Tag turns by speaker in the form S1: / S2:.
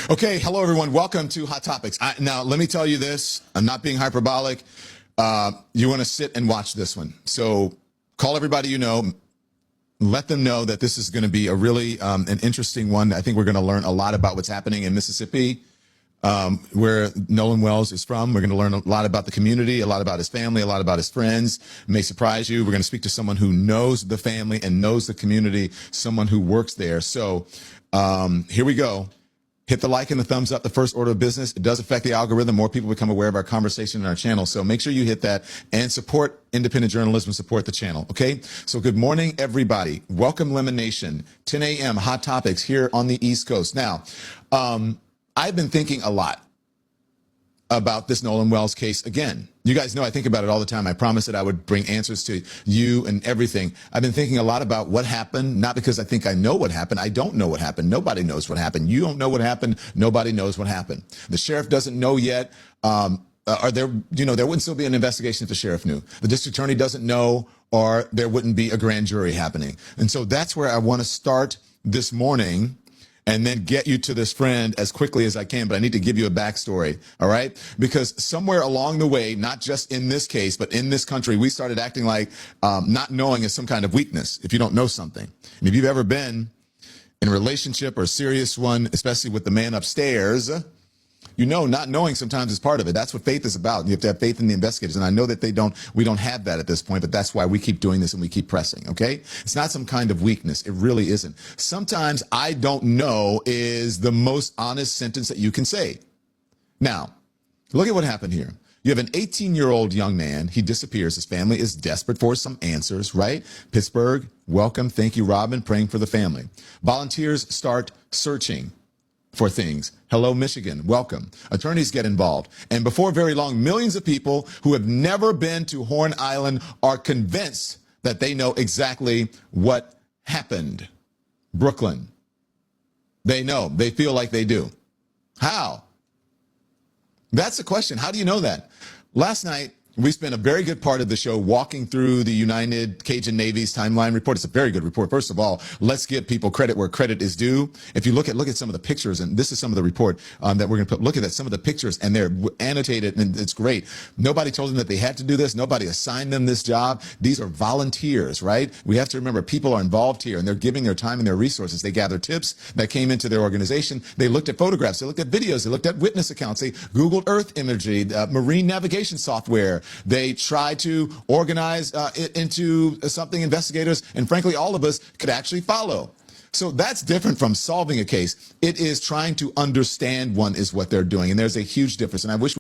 S1: Okay, hello everyone. Welcome to Hot Topics. Now, let me tell you this. I'm not being hyperbolic. You want to sit and watch this one. So call everybody you know. Let them know that this is going to be a really an interesting one. I think we're going to learn a lot about what's happening in Mississippi, where Nolan Wells is from. We're going to learn a lot about the community, a lot about his family, a lot about his friends. It may surprise you. We're going to speak to someone who knows the family and knows the community, someone who works there. So here we go. Hit the like and the thumbs up, the first order of business. It does affect the algorithm. More people become aware of our conversation in our channel. So make sure you hit that and support independent journalism, support the channel. Okay. So good morning, everybody. Welcome, Lemon Nation. 10 a.m. Hot Topics here on the East Coast. Now, I've been thinking a lot about this Nolan Wells case again. You guys know I think about it all the time. I promised that I would bring answers to you and everything. I've been thinking a lot about what happened, not because I think I know what happened. I don't know what happened. Nobody knows what happened. You don't know what happened. Nobody knows what happened. The sheriff doesn't know yet. There wouldn't still be an investigation if the sheriff knew. The district attorney doesn't know, or there wouldn't be a grand jury happening. And so that's where I want to start this morning, and then get you to this friend as quickly as I can. But I need to give you a backstory, all right? Because somewhere along the way, not just in this case, but in this country, we started acting like not knowing is some kind of weakness if you don't know something. And if you've ever been in a relationship or a serious one, especially with the man upstairs, you know, not knowing sometimes is part of it. That's what faith is about. You have to have faith in the investigators. And I know that we don't have that at this point, but that's why we keep doing this and we keep pressing, okay? It's not some kind of weakness. It really isn't. Sometimes I don't know is the most honest sentence that you can say. Now, look at what happened here. You have an 18-year-old young man. He disappears. His family is desperate for some answers, right? Pittsburgh, welcome. Thank you, Robin. Praying for the family. Volunteers start searching for things. Hello, Michigan. Welcome. Attorneys get involved. And before very long, millions of people who have never been to Horn Island are convinced that they know exactly what happened. Brooklyn. They know. They feel like they do. How? That's the question. How do you know that? Last night, we spent a very good part of the show walking through the United Cajun Navy's timeline report. It's a very good report. First of all, let's give people credit where credit is due. If you look at some of the pictures, and this is some of the report that we're going to put, look at that, some of the pictures, and they're annotated, and it's great. Nobody told them that they had to do this. Nobody assigned them this job. These are volunteers, right? We have to remember people are involved here, and they're giving their time and their resources. They gather tips that came into their organization. They looked at photographs. They looked at videos. They looked at witness accounts. They Googled Earth imagery, marine navigation software. They try to organize it into something investigators and frankly all of us could actually follow. So that's different from solving a case. It is trying to understand one is what they're doing. And there's a huge difference. And I wish